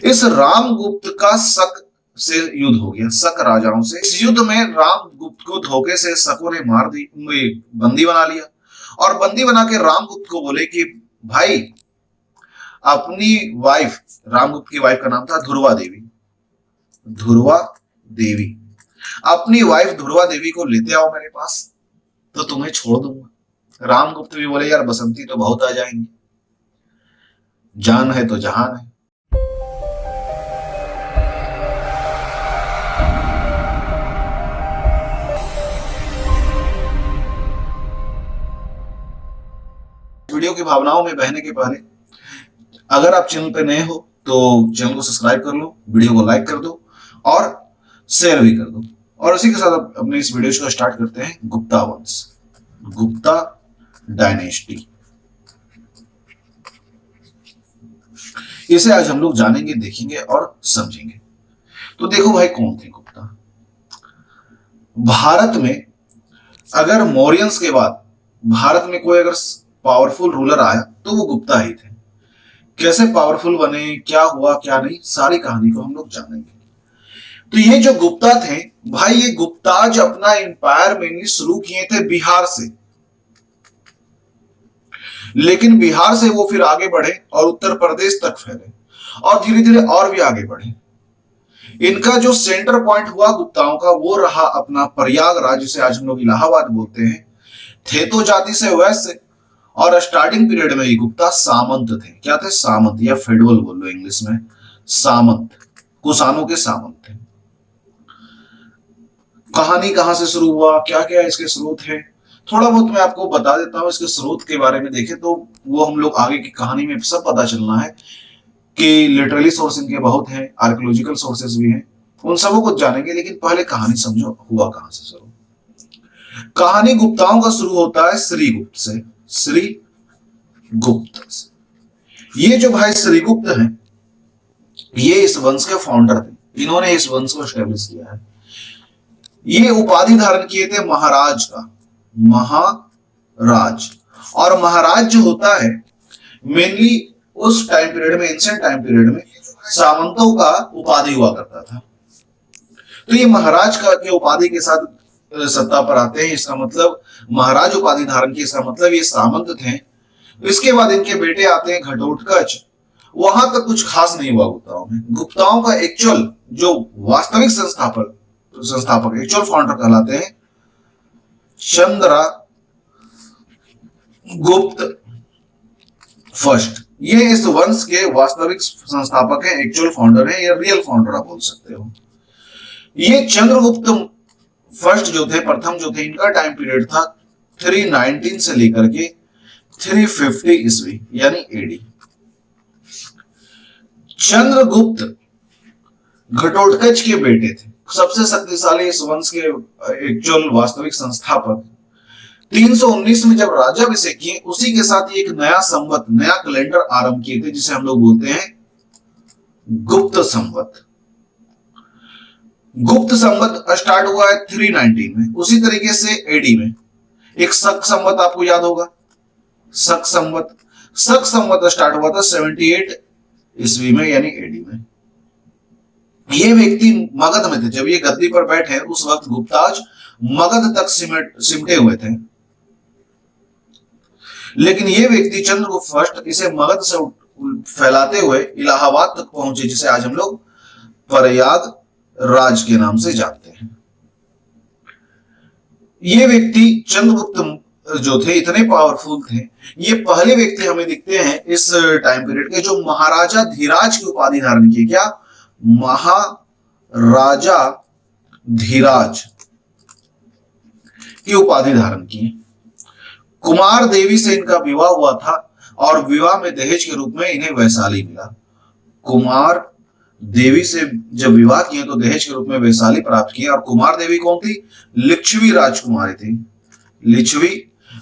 इस रामगुप्त का शक से युद्ध हो गया, शक राजाओं से। इस युद्ध में रामगुप्त को धोखे से शकों ने मार दी, बंदी बना लिया। और बंदी बना के रामगुप्त को बोले कि भाई अपनी वाइफ, रामगुप्त की वाइफ का नाम था ध्रुवा देवी, ध्रुवा देवी, अपनी वाइफ ध्रुवा देवी को लेते आओ मेरे पास, तो तुम्हें छोड़ दूंगा। रामगुप्त भी बोले यार बसंती तो बहुत आ जाएंगे, जान है तो जहान है। वीडियो की भावनाओं में बहने के पहले अगर आप चैनल पे नए हो तो चैनल को सब्सक्राइब कर लो, वीडियो को लाइक कर दो और शेयर भी कर दो। और इसी के साथ अपने इस वीडियो को स्टार्ट करते हैं। गुप्ता वंश, गुप्ता डायनेस्टी, इसे आज हम लोग जानेंगे, देखेंगे और समझेंगे। तो देखो भाई कौन थे गुप्ता। भारत में अगर मौर्यंस के बाद भारत में कोई अगर पावरफुल रूलर आया तो वो गुप्ता ही थे। कैसे पावरफुल बने, क्या हुआ क्या नहीं, सारी कहानी को हम लोग जानेंगे। तो ये जो गुप्ता थे भाई, ये गुप्ताज अपना एम्पायर मेनली शुरू किए थे बिहार से, लेकिन बिहार से वो फिर आगे बढ़े और उत्तर प्रदेश तक फैले और धीरे धीरे और भी आगे बढ़े। इनका जो सेंटर पॉइंट हुआ गुप्ताओं का वो रहा अपना प्रयागराज, जिसे आज हम लोग इलाहाबाद बोलते हैं। थे तो जाति से वैश्य, और स्टार्टिंग पीरियड में ही गुप्ता सामंत थे। क्या थे? सामंत, या फेडरल बोल लो इंग्लिश में, सामंत, कुषाणों के सामंत थे। कहानी कहां से शुरू हुआ, क्या क्या इसके स्रोत है, थोड़ा बहुत मैं आपको बता देता हूं। इसके स्रोत के बारे में देखें तो वो हम लोग आगे की कहानी में सब पता चलना है कि लिटरली सोर्स इनके बहुत हैं, आर्कियोलॉजिकल सोर्सेस भी हैं, उन सबको कुछ जानेंगे। लेकिन पहले कहानी समझो हुआ कहां से शुरू। कहानी गुप्ताओं का शुरू होता है श्रीगुप्त से, श्रीगुप्त से। ये जो भाई श्रीगुप्त हैं, ये इस वंश के फाउंडर थे, इन्होंने इस वंश को एस्टेब्लिश किया है। ये उपाधि धारण किए थे महाराज का, महाराज। और महाराज जो होता है मेनली उस टाइम पीरियड में, एंशिएंट टाइम पीरियड में सामंतों का उपाधि हुआ करता था। तो ये महाराज का के उपाधि के साथ सत्ता पर आते हैं। इसका मतलब महाराज उपाधि धारण की, इसका मतलब ये सामंत थे। इसके बाद इनके बेटे आते हैं घटोत्कच। वहां तक कुछ खास नहीं हुआ गुप्ताओं में। गुप्ताओं का एक्चुअल जो वास्तविक संस्थापक एक्चुअल फाउंडर कहलाते हैं चंद्रगुप्त फर्स्ट। ये इस वंश के वास्तविक संस्थापक हैं, एक्चुअल फाउंडर हैं, या रियल फाउंडर आप बोल सकते हो। ये चंद्रगुप्त फर्स्ट जो थे, प्रथम जो थे, इनका टाइम पीरियड था 319 से लेकर के 350 ईस्वी यानी एडी। चंद्रगुप्त घटोत्कच के बेटे थे, सबसे शक्तिशाली इस वंश के एक्चुअल वास्तविक संस्थापक। 319 में जब राज्याभिषेक किए, उसी के साथ एक नया संवत, नया कैलेंडर आरंभ किए थे, जिसे हम लोग बोलते हैं गुप्त संवत। गुप्त संवत स्टार्ट हुआ है 319 में। उसी तरीके से एडी में एक शक संवत आपको याद होगा, शक संवत। शक संवत स्टार्ट हुआ था 78 ईस्वी में यानी एडी में। ये व्यक्ति मगध में थे जब ये गद्दी पर बैठे, उस वक्त गुप्ताज मगध तक सिमटे हुए थे। लेकिन ये व्यक्ति चंद्रगुप्त फर्स्ट इसे मगध से फैलाते हुए इलाहाबाद तक पहुंचे, जिसे आज हम लोग प्रयाग राज के नाम से जानते हैं। ये व्यक्ति चंद्रगुप्त जो थे इतने पावरफुल थे, ये पहले व्यक्ति हमें दिखते हैं इस टाइम पीरियड के जो महाराजा धीराज की उपाधि धारण की। क्या? महाराजा धीराज की उपाधि धारण की। कुमार देवी से इनका विवाह हुआ था और विवाह में दहेज के रूप में इन्हें वैशाली मिला। कुमार देवी से जब विवाह किए तो दहेज के रूप में वैशाली प्राप्त किया। और कुमार देवी कौन थी? लिच्छवी राजकुमारी थी, लिच्छवी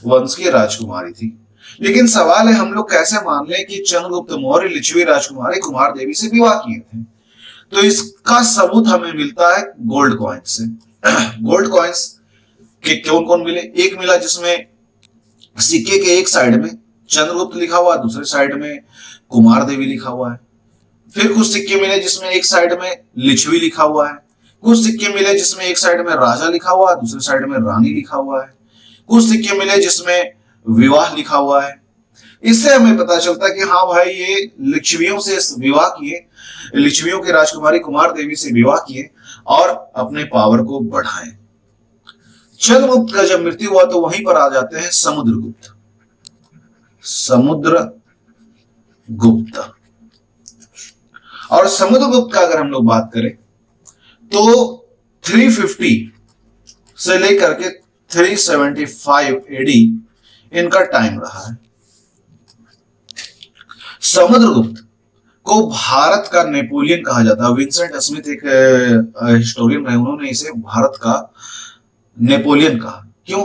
वंश की राजकुमारी थी। लेकिन सवाल है हम लोग कैसे मान लें कि चंद्रगुप्त मौर्य लिच्छवी राजकुमारी कुमार देवी से विवाह किए थे? तो इसका सबूत हमें मिलता है गोल्ड कॉइन्स से। गोल्ड कॉइन्स के कौन कौन मिले? एक मिला जिसमें सिक्के के एक साइड में चंद्रगुप्त लिखा हुआ, दूसरे साइड में कुमार देवी लिखा हुआ है। फिर कुछ सिक्के मिले जिसमें एक साइड में लिच्छवी लिखा हुआ है, कुछ सिक्के मिले जिसमें एक साइड में राजा लिखा हुआ है, दूसरी साइड में रानी लिखा हुआ है, कुछ सिक्के मिले जिसमें विवाह लिखा हुआ है। इससे हमें पता चलता है कि हाँ भाई ये लिच्छवियों से विवाह किए, लिच्छवियों की राजकुमारी कुमार देवी से विवाह किए और अपने पावर को बढ़ाएं। चंद्रगुप्त का जब मृत्यु हुआ तो वहीं पर आ जाते हैं समुद्रगुप्त। समुद्रगुप्त और समुद्रगुप्त का अगर हम लोग बात करें तो 350 से लेकर के 375 एडी इनका टाइम रहा है। समुद्रगुप्त को भारत का नेपोलियन कहा जाता है। विंसेंट स्मिथ एक हिस्टोरियन रहे, उन्होंने इसे भारत का नेपोलियन कहा। क्यों?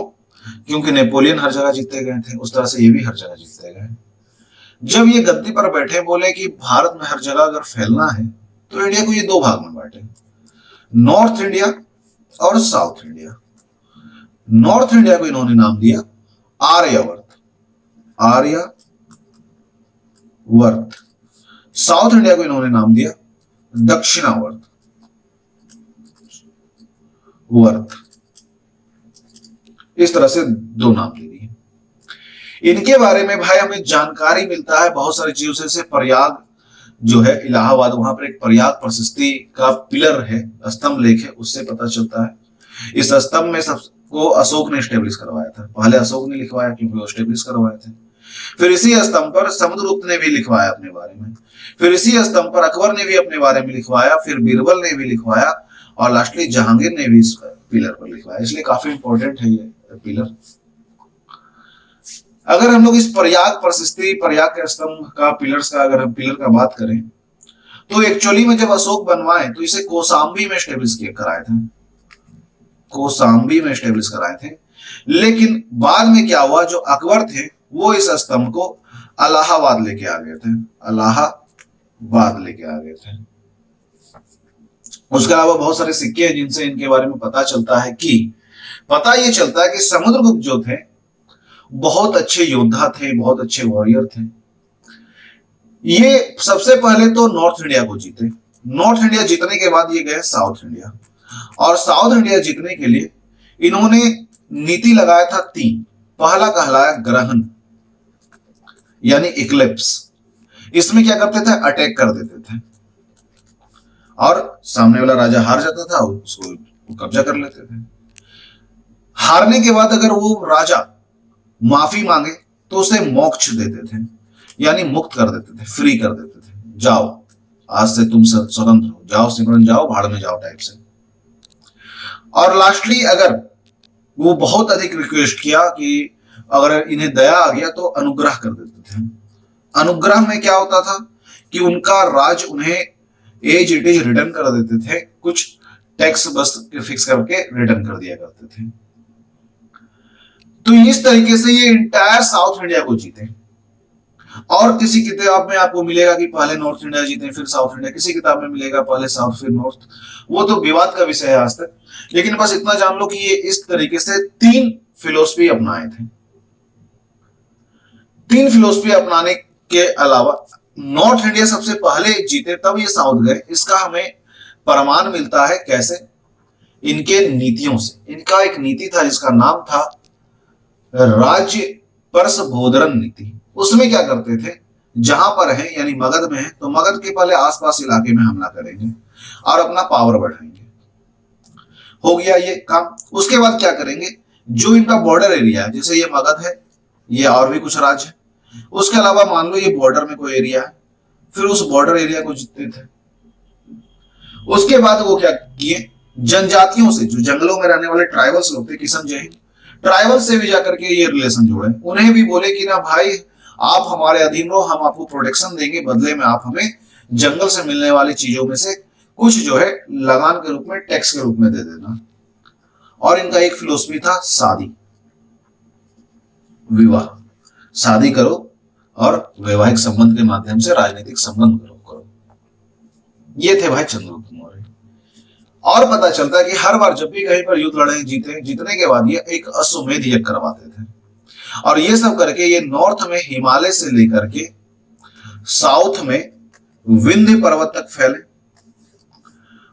क्योंकि नेपोलियन हर जगह जीतते गए थे, उस तरह से ये भी हर जगह जीतते गए। जब ये गद्दी पर बैठे बोले कि भारत में हर जगह अगर फैलना है तो इंडिया को ये दो भाग में बांटे, नॉर्थ इंडिया और साउथ इंडिया। नॉर्थ इंडिया को इन्होंने नाम दिया आर्यावर्त, आर्यावर्त। साउथ इंडिया को इन्होंने नाम दिया दक्षिणावर्त, वर्त। इस तरह से दो नाम दे दिए। इनके बारे में भाई हमें जानकारी मिलता है बहुत सारी चीजों से। प्रयाग जो है इलाहाबाद, वहां पर एक प्रयाग प्रशस्ति का पिलर है, स्तंभ लेख है, उससे पता चलता है। इस स्तंभ में सबको अशोक ने स्टेब्लिश करवाया था। पहले अशोक ने लिखवाया क्योंकि वो स्टेब्लिश करवाए थे। फिर इसी स्तंभ पर समुद्रगुप्त ने भी लिखवाया अपने बारे में। फिर इसी स्तंभ पर अकबर ने भी अपने बारे में लिखवाया। फिर बीरबल ने भी लिखवाया और लास्टली जहांगीर ने भी इस पिलर पर लिखवाया। इसलिए काफी इंपॉर्टेंट है ये पिलर। अगर हम लोग इस प्रयाग प्रशस्ति, प्रयाग के स्तंभ का, पिलर्स का, अगर हम पिलर का बात करें तो एक्चुअली में जब अशोक बनवाए तो इसे कौशाम्बी में स्टेब्लिश कराए थे, कौशाम्बी में स्टेब्लिश कराए थे। लेकिन बाद में क्या हुआ, जो अकबर थे वो इस स्तंभ को इलाहाबाद लेके आ गए थे, इलाहाबाद लेके आ गए थे। उसके अलावा बहुत सारे सिक्के हैं जिनसे इनके बारे में पता चलता है कि पता ये चलता है कि समुद्रगुप्त जो थे बहुत अच्छे योद्धा थे, बहुत अच्छे वॉरियर थे। ये सबसे पहले तो नॉर्थ इंडिया को जीते। नॉर्थ इंडिया जीतने के बाद ये गए साउथ इंडिया, और साउथ इंडिया जीतने के लिए इन्होंने नीति लगाया था 3। पहला कहलाया ग्रहण यानी इक्लिप्स। इसमें क्या करते थे, अटैक कर देते थे और सामने वाला राजा हार जाता था, उसको कब्जा कर लेते थे। हारने के बाद अगर वो राजा माफी मांगे तो उसे मोक्ष देते थे, यानी मुक्त कर देते थे, फ्री कर देते थे। जाओ, आज से तुम स्वतंत्र हो, जाओ सिमरन जाओ, भाड़ में जाओ टाइप से। और लास्टली अगर वो बहुत अधिक रिक्वेस्ट किया कि अगर इन्हें दया आ गया तो अनुग्रह कर देते थे। अनुग्रह में क्या होता था कि उनका राज उन्हें एज इट इज रिटर्न कर देते थे, कुछ टैक्स बस फिक्स करके रिटर्न कर दिया करते थे। तो इस तरीके से ये इंटायर साउथ इंडिया को जीते। और किसी किताब में आपको मिलेगा कि पहले नॉर्थ इंडिया जीते फिर साउथ इंडिया, किसी किताब में मिलेगा पहले साउथ फिर नॉर्थ। वो तो विवाद का विषय है आज तक, लेकिन बस इतना जान लो कि ये इस तरीके से 3 फिलोसफी अपनाए थे। 3 फिलोसफी अपनाने के अलावा नॉर्थ इंडिया सबसे पहले जीते, तब ये साउथ गए। इसका हमें प्रमाण मिलता है कैसे, इनके नीतियों से। इनका एक नीति था जिसका नाम था राज्य परसबोधरन नीति। उसमें क्या करते थे, जहां पर है यानी मगध में है तो मगध के पहले आसपास इलाके में हमला करेंगे और अपना पावर बढ़ाएंगे। हो गया ये काम। उसके बाद क्या करेंगे, जो इनका बॉर्डर एरिया है, जैसे ये मगध है, ये और भी कुछ राज्य है, उसके अलावा मान लो ये बॉर्डर में कोई एरिया है, फिर उस बॉर्डर एरिया को जीतते थे। उसके बाद वो क्या किए, जनजातियों से, जो जंगलों में रहने वाले ट्राइबल्स लोग थे, किशन जैन, ट्राइबल से भी जाकर के ये रिलेशन जोड़े। उन्हें भी बोले कि ना भाई आप हमारे अधीन रहो, हम आपको प्रोटेक्शन देंगे, बदले में आप हमें जंगल से मिलने वाली चीजों में से कुछ जो है लगान के रूप में, टैक्स के रूप में दे देना। और इनका एक फिलोसफी था शादी, विवाह। शादी करो और वैवाहिक संबंध के माध्यम से राजनीतिक संबंध करो। ये थे भाई चंद्रगुप्त मौर्य। और पता चलता है कि हर बार जब भी कहीं पर युद्ध लड़े, जीतने के बाद ये एक अश्वमेध यज्ञ करवाते थे। और ये सब करके ये नॉर्थ में हिमालय से लेकर के साउथ में विंध्य पर्वत तक फैले।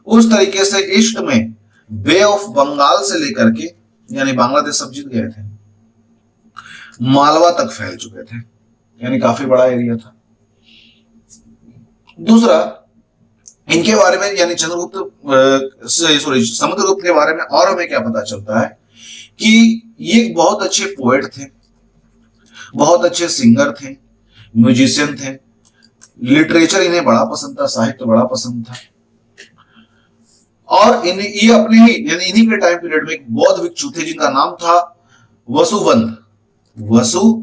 उस तरीके से ईस्ट में बे ऑफ बंगाल से लेकर के, यानी बांग्लादेश सब जीत गए थे, मालवा तक फैल चुके थे, यानी काफी बड़ा एरिया था। दूसरा, इनके बारे में यानी समुद्रगुप्त के बारे में और हमें क्या पता चलता है कि ये बहुत अच्छे पोएट थे, बहुत अच्छे सिंगर थे, म्यूजिशियन थे, लिटरेचर इन्हें बड़ा पसंद था, साहित्य बड़ा पसंद था। और ये अपने ही यानी इन्हीं के टाइम पीरियड में एक बौद्ध भिक्षु थे जिनका नाम था वसुबंध। वसुबंध,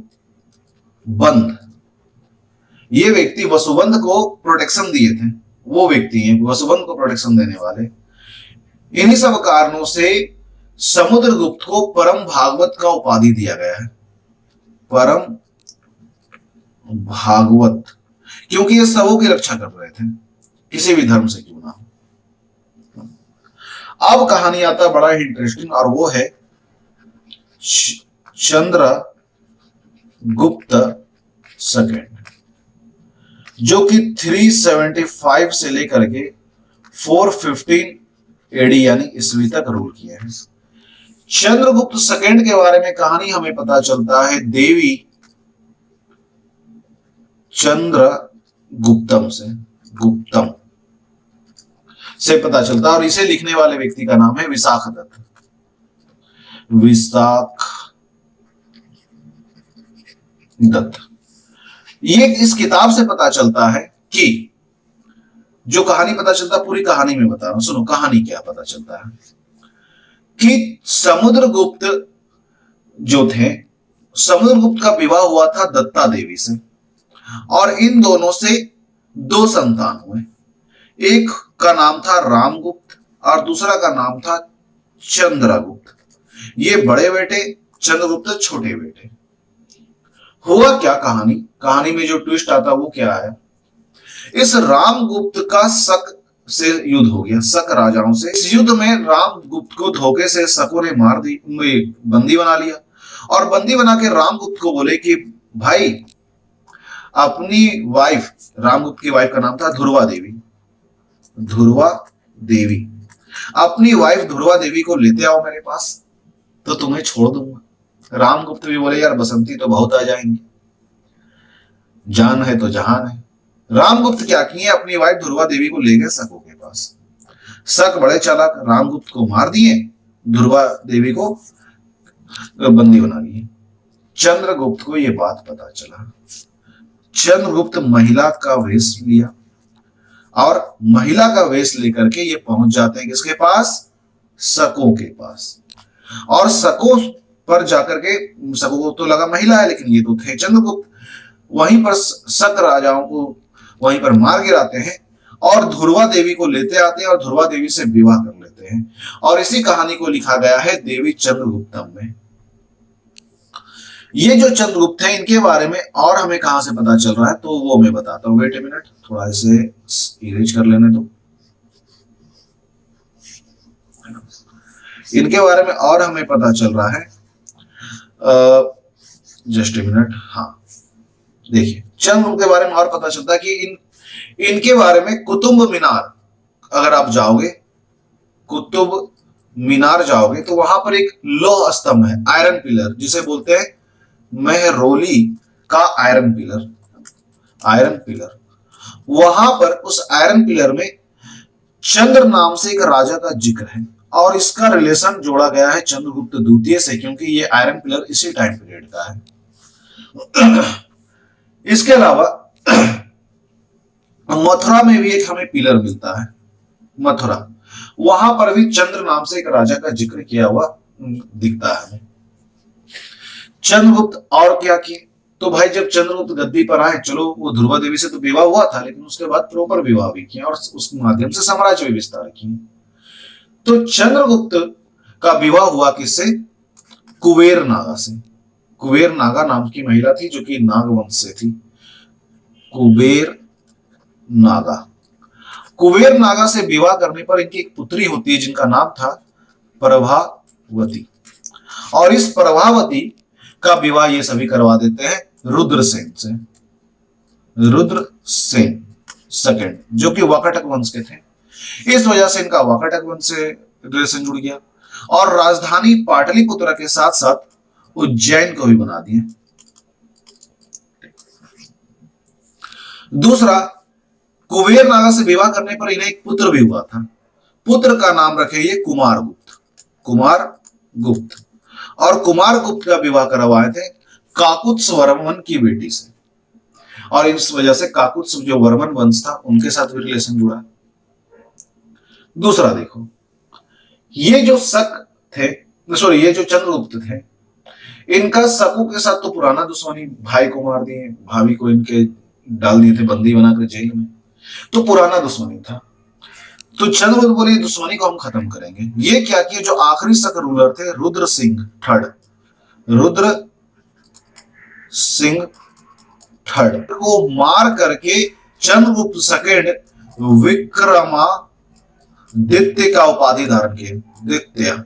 ये व्यक्ति वसुबंध को प्रोटेक्शन दिए थे, वो व्यक्ति हैं वसुबंध को प्रोटेक्शन देने वाले। इन्हीं सब कारणों से समुद्रगुप्त को परम भागवत का उपाधि दिया गया है, परम भागवत, क्योंकि ये सबों की रक्षा कर रहे थे, किसी भी धर्म से क्यों ना हो। अब कहानी आता है बड़ा इंटरेस्टिंग, और वो है चंद्रगुप्त सेकंड, जो कि 375 से लेकर के 415 एडी यानी ईस्वी तक रूल किए हैं। चंद्रगुप्त सेकंड के बारे में कहानी हमें पता चलता है देवी चंद्रगुप्तम से पता चलता है, और इसे लिखने वाले व्यक्ति का नाम है विशाखदत्त। ये इस किताब से पता चलता है कि जो कहानी पता चलता है, पूरी कहानी में बता रहा हूं, सुनो कहानी क्या पता चलता है कि समुद्रगुप्त जो थे, समुद्रगुप्त का विवाह हुआ था दत्ता देवी से, और इन दोनों से 2 संतान हुए। एक का नाम था रामगुप्त और दूसरा का नाम था चंद्रगुप्त। ये बड़े बेटे, चंद्रगुप्त छोटे बेटे। हुआ क्या कहानी में जो ट्विस्ट आता वो क्या है, इस रामगुप्त का शक से युद्ध हो गया, शक राजाओं से। इस युद्ध में रामगुप्त को धोखे से शकों ने मार दी, बंदी बना लिया, और बंदी बना के रामगुप्त को बोले कि भाई अपनी वाइफ, रामगुप्त की वाइफ का नाम था ध्रुवा देवी, अपनी वाइफ ध्रुवा देवी को लेते आओ मेरे पास तो तुम्हें छोड़ दूंगा। रामगुप्त भी बोले यार बसंती तो बहुत आ जाएंगी, जान है तो जहान है। रामगुप्त क्या किए, अपनी वाइफ ध्रुवा देवी को ले गए शकों के पास। शक बड़े चालाक, रामगुप्त को मार दिए, ध्रुवा देवी को बंदी बना लिए। चंद्रगुप्त को यह बात पता चला। चंद्रगुप्त महिला का वेश लिया, और महिला का वेश लेकर के ये पहुंच जाते हैं किसके पास, शकों के पास। और शकों पर जाकर के, शकों को तो लगा महिला है, लेकिन ये तो थे चंद्रगुप्त। वहीं पर शक राजाओं को वहीं पर मार गिराते हैं, और ध्रुवा देवी को लेते आते हैं और ध्रुवा देवी से विवाह कर लेते हैं। और इसी कहानी को लिखा गया है देवी चंद्रगुप्तम में। ये जो चंद्रगुप्त है, इनके बारे में और हमें कहां से पता चल रहा है तो वो मैं बताता हूं। वेट ए मिनट, थोड़ा इसे इरेज कर लेने दो। इनके बारे में और हमें पता चल रहा है, जस्ट ए मिनट, हाँ देखिए चंद्रगुप्त के बारे में और पता चलता है कि इनके बारे में कुतुब मीनार, अगर आप जाओगे कुतुब मीनार जाओगे तो वहां पर एक लौह स्तंभ है, आयरन पिलर, जिसे बोलते हैं मेहरौली का आयरन पिलर। वहां पर उस आयरन पिलर में चंद्र नाम से एक राजा का जिक्र है, और इसका रिलेशन जोड़ा गया है चंद्रगुप्त द्वितीय से, क्योंकि ये आयरन पिलर इसी टाइम पीरियड का है। इसके अलावा मथुरा में भी एक हमें पिलर मिलता है, मथुरा, वहां पर भी चंद्र नाम से एक राजा का जिक्र किया हुआ दिखता है हमें। चंद्रगुप्त और क्या किए, तो भाई जब चंद्रगुप्त गद्दी पर आए, चलो वो ध्रुवा देवी से तो विवाह हुआ था, लेकिन उसके बाद प्रॉपर विवाह भी किया और उस माध्यम से साम्राज्य भी विस्तार किए। तो चंद्रगुप्त का विवाह हुआ किससे, कुबेर नागा से। कुबेर नागा नाम की महिला थी जो कि नागवंश से थी। कुबेर नागा से विवाह करने पर इनकी एक पुत्री होती है जिनका नाम था प्रभावती, और इस प्रभावती का विवाह ये सभी करवा देते हैं रुद्रसेन से। रुद्रसेन सेकंड, जो कि वाकाटक वंश के थे। इस वजह से इनका वाकाटक वंश से रिलेशन जुड़ गया और राजधानी पाटलिपुत्र के साथ साथ उज्जैन को भी बना दिए। दूसरा, कुबेर नागा से विवाह करने पर इन्हें एक पुत्र भी हुआ था। पुत्र का नाम रखे ये कुमारगुप्त, कुमारगुप्त। और कुमारगुप्त का विवाह करवाए थे काकुत्स वर्मन की बेटी से, और इस वजह से काकुत्स जो वर्मन वंश था उनके साथ भी रिलेशन जुड़ा। दूसरा देखो, ये जो शक थे, सॉरी ये जो चंद्रगुप्त थे, इनका शकु के साथ तो पुराना दुश्मनी, भाई को मार दिए, भाभी को इनके डाल दिए थे बंदी बनाकर जेल में, तो पुराना दुश्मनी था। तो चंद्रगुप्त बोले दुश्मनी को हम खत्म करेंगे। ये क्या किए, जो आखिरी शक रूलर थे रुद्र सिंह थर्ड, रुद्र सिंह थर्ड को मार करके चंद्रगुप्त सेकंड विक्रमादित्य का उपाधि धारण किए, द्वितीय।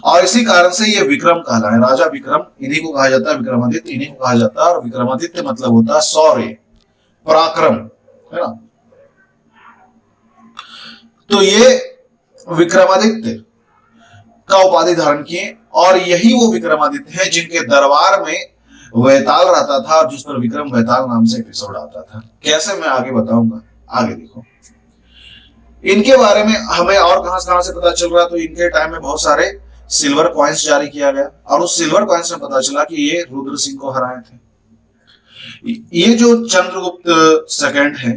और इसी कारण से ये विक्रम कहलाए, राजा विक्रम, इन्हीं को कहा जाता है विक्रमादित्य, इन्हीं को कहा जाता है। और विक्रमादित्य मतलब होता है शौर्य, पराक्रम, है ना। तो ये विक्रमादित्य का उपाधि धारण किए, और यही वो विक्रमादित्य हैं जिनके दरबार में वैताल रहता था, और जिस पर विक्रम वैताल नाम से एपिसोड आता था। कैसे, मैं आगे बताऊंगा, आगे देखो। इनके बारे में हमें और कहां से पता चल रहा है, तो इनके टाइम में बहुत सारे सिल्वर कॉइन्स जारी किया गया, और उस सिल्वर कॉइन्स में पता चला कि ये रुद्र सिंह को हराए थे। ये जो चंद्रगुप्त सेकंड है,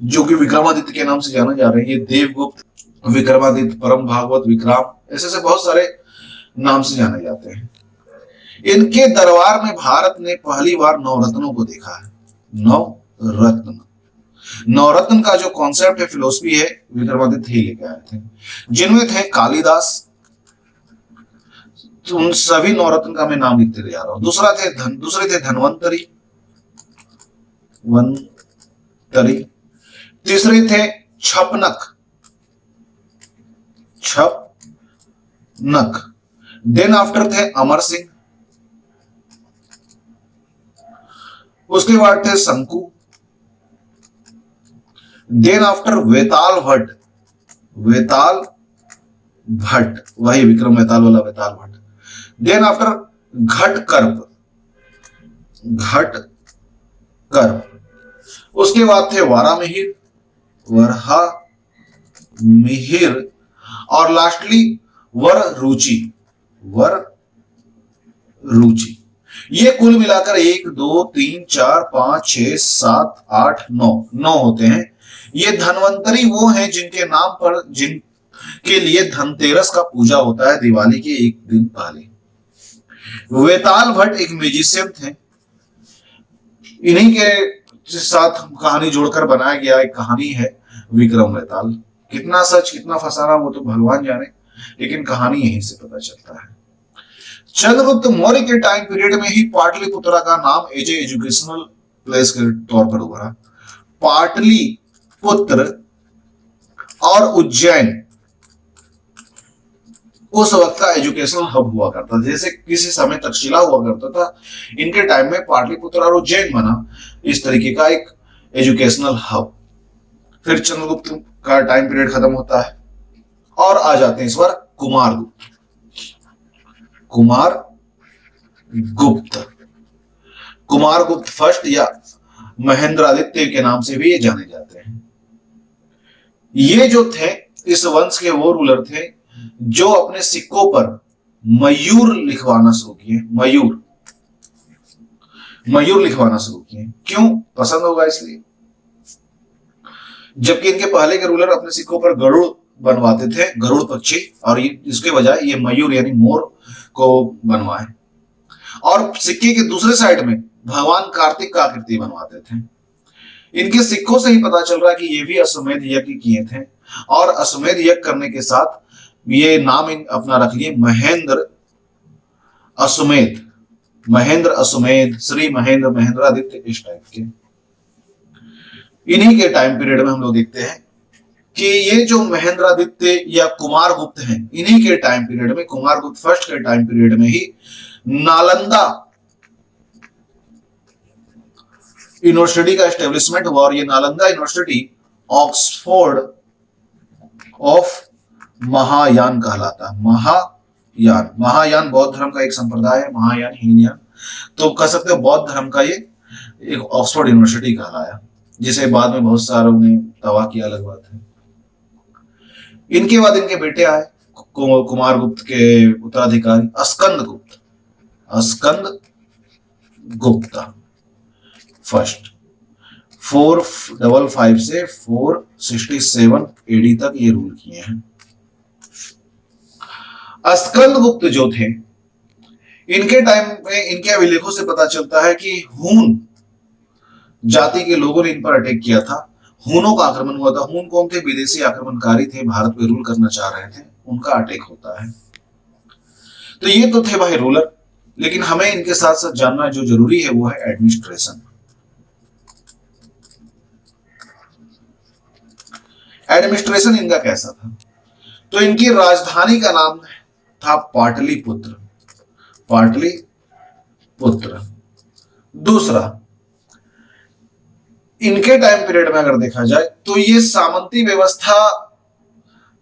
जो कि विक्रमादित्य के नाम से जाना जा रहे हैं, ये देवगुप्त, विक्रमादित्य, परम भागवत, विक्राम, ऐसे बहुत सारे नाम से जाने जाते हैं। इनके दरबार में भारत ने पहली बार नवरत्नों को देखा है। नवरत्न, नवरत्न का जो कॉन्सेप्ट है, फिलोसफी है, विक्रमादित्य ही लेके आए थे, जिनमें थे कालिदास। तो उन सभी नवरत्न का मैं नाम लिखते जा रहा हूं। दूसरे थे धन्वंतरी, वंतरी। तीसरे थे छपनक, छपनक। देन आफ्टर थे अमर सिंह। उसके बाद थे शंकु। देन आफ्टर वेताल भट्ट, वेताल भट्ट, वही विक्रम वेताल वाला वेताल भट्ट। Then after Ghatakarpara, Ghatakarpara. उसके बाद थे वारामिहिर, वरहा मिहिर। और लास्टली वररुचि, वररुचि। ये कुल मिलाकर 1 2 3 4 5 6 7 8 9 होते हैं। ये धन्वंतरी वो हैं जिनके नाम पर, जिनके लिए धनतेरस का पूजा होता है दिवाली के एक दिन पहले। वेताल भट्ट एक म्यूजिशियन थे, इन्हीं के साथ कहानी जोड़कर बनाया गया एक कहानी है विक्रम वेताल। कितना सच कितना फसाना वो तो भगवान जाने, लेकिन कहानी यहीं से पता चलता है। चंद्रगुप्त मौर्य के टाइम पीरियड में ही पाटलिपुत्र का नाम एज एजुकेशनल प्लेस के तौर पर उभरा। पाटलिपुत्र और उज्जैन उस वक्त का एजुकेशनल हब हुआ करता था, जैसे किसी समय तक्षशिला हुआ करता था, इनके टाइम में पाटलिपुत्र और उज्जैन बना इस तरीके का एक एजुकेशनल हब। फिर चंद्रगुप्त का टाइम पीरियड खत्म होता है और आ जाते हैं इस बार कुमारगुप्त। कुमारगुप्त फर्स्ट या महेंद्रादित्य के नाम से भी ये जाने जाते हैं। ये जो थे इस वंश के वो रूलर थे जो अपने सिक्कों पर मयूर लिखवाना शुरू किए। मयूर लिखवाना शुरू किए, क्यों? पसंद होगा इसलिए। जबकि इनके पहले के रूलर अपने सिक्कों पर गरुड़ बनवाते थे, गरुड़ पक्षी, और इसके बजाय ये मयूर यानी मोर को बनवाए। और सिक्के के दूसरे साइड में भगवान कार्तिक का आकृति बनवाते थे। इनके सिक्कों से ही पता चल रहा है कि ये भी अश्वमेध यज्ञ किए थे, और अश्वमेध यज्ञ करने के साथ ये नाम अपना रख लिए महेंद्र अश्वमेध, महेंद्र अश्वमेध, श्री महेंद्र, महेंद्रादित्य, इस टाइप के। इन्हीं के टाइम पीरियड में हम लोग देखते हैं कि ये जो महेंद्रादित्य या कुमारगुप्त हैं, इन्हीं के टाइम पीरियड में, कुमारगुप्त फर्स्ट के टाइम पीरियड में ही नालंदा यूनिवर्सिटी का एस्टेब्लिशमेंट हुआ और ये Nalanda university Oxford of Mahayana कहलाता। महायान, महायान बौद्ध धर्म का एक संप्रदाय है, महायान हीनयान, तो कह सकते हो बौद्ध धर्म का ये एक ऑक्सफोर्ड यूनिवर्सिटी कहलाया, जिसे बाद में बहुत सारों ने तबाह किया, अलग बात है। इनके बाद इनके बेटे आए, कुमार गुप्त के उत्तराधिकारी स्कंद गुप्त, स्कंद गुप्ता फर्स्ट 455 से 467 एडी तक ये रूल किए हैं। स्कंद गुप्त जो थे, इनके टाइम में इनके अभिलेखों से पता चलता है कि हून जाति के लोगों ने इन पर अटैक किया था। हूनों का आक्रमण हुआ था। हून कौन थे? विदेशी आक्रमणकारी थे, भारत पे रूल करना चाह रहे थे, उनका अटैक होता है। तो ये तो थे भाई रूलर, लेकिन हमें इनके साथ साथ जानना जो जरूरी है वो है एडमिनिस्ट्रेशन। एडमिनिस्ट्रेशन इनका कैसा था? तो इनकी राजधानी का नाम था पाटलिपुत्र, पाटलिपुत्र। दूसरा, इनके टाइम पीरियड में अगर देखा जाए तो ये सामंती व्यवस्था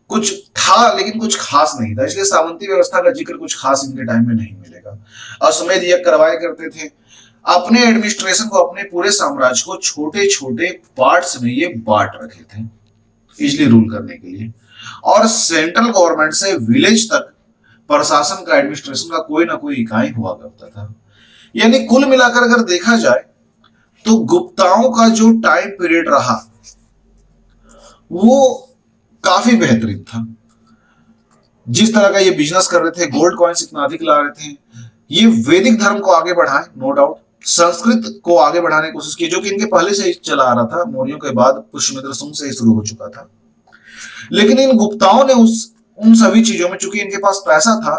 कुछ था लेकिन कुछ खास नहीं था, इसलिए सामंती व्यवस्था का जिक्र कुछ खास इनके टाइम में नहीं मिलेगा। अश्वमेध यज्ञ करवाया करते थे। अपने एडमिनिस्ट्रेशन को, अपने पूरे साम्राज्य को छोटे छोटे पार्ट्स में ये बांट रखे थे इजली रूल करने के लिए, और सेंट्रल गवर्नमेंट से विलेज तक प्रशासन का, एडमिनिस्ट्रेशन का कोई ना कोई इकाई हुआ करता था। यानी कुल मिलाकर अगर देखा जाए तो गुप्ताओं का जो टाइम पीरियड रहा वो काफी बेहतरीन था। जिस तरह का ये बिजनेस कर रहे थे, गोल्ड कॉइन्स इतना अधिक ला रहे थे, ये वैदिक धर्म को आगे बढ़ाए, नो डाउट संस्कृत को आगे बढ़ाने की कोशिश की, जो कि इनके पहले से ही चला आ रहा था, मौर्यों के बाद पुष्यमित्र सुंग से ही शुरू हो चुका था। लेकिन इन गुप्ताओं ने उन सभी चीजों में, चूंकि इनके पास पैसा था,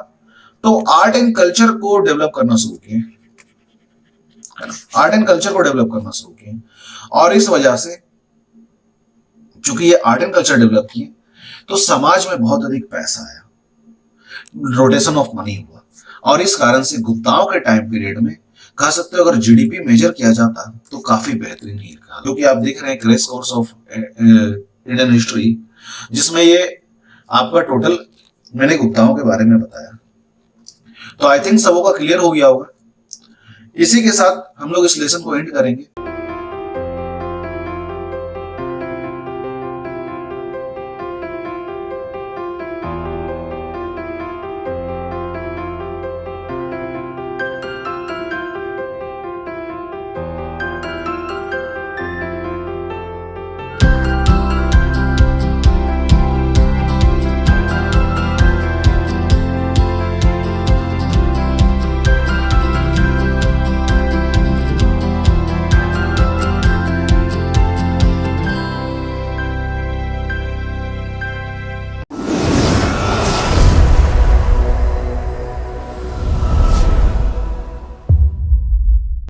तो आर्ट एंड कल्चर को डेवलप करना शुरू किए, आर्ट एंड कल्चर को डेवलप करना शुरू किए। और इस वजह से चूंकि ये आर्ट एंड कल्चर डेवलप किए तो समाज में बहुत अधिक पैसा आया, रोटेशन ऑफ मनी हुआ, और इस कारण से गुप्ताओं के टाइम पीरियड में कह सकते हो अगर जीडीपी मेजर किया जाता तो काफी बेहतरीन ही रहा। क्योंकि आप देख रहे हैं crash course of Indian history, जिसमें ये आपका टोटल मैंने गुप्ताओं के बारे में बताया। तो आई थिंक सबों का क्लियर हो गया होगा। इसी के साथ हम लोग इस लेसन को एंड करेंगे।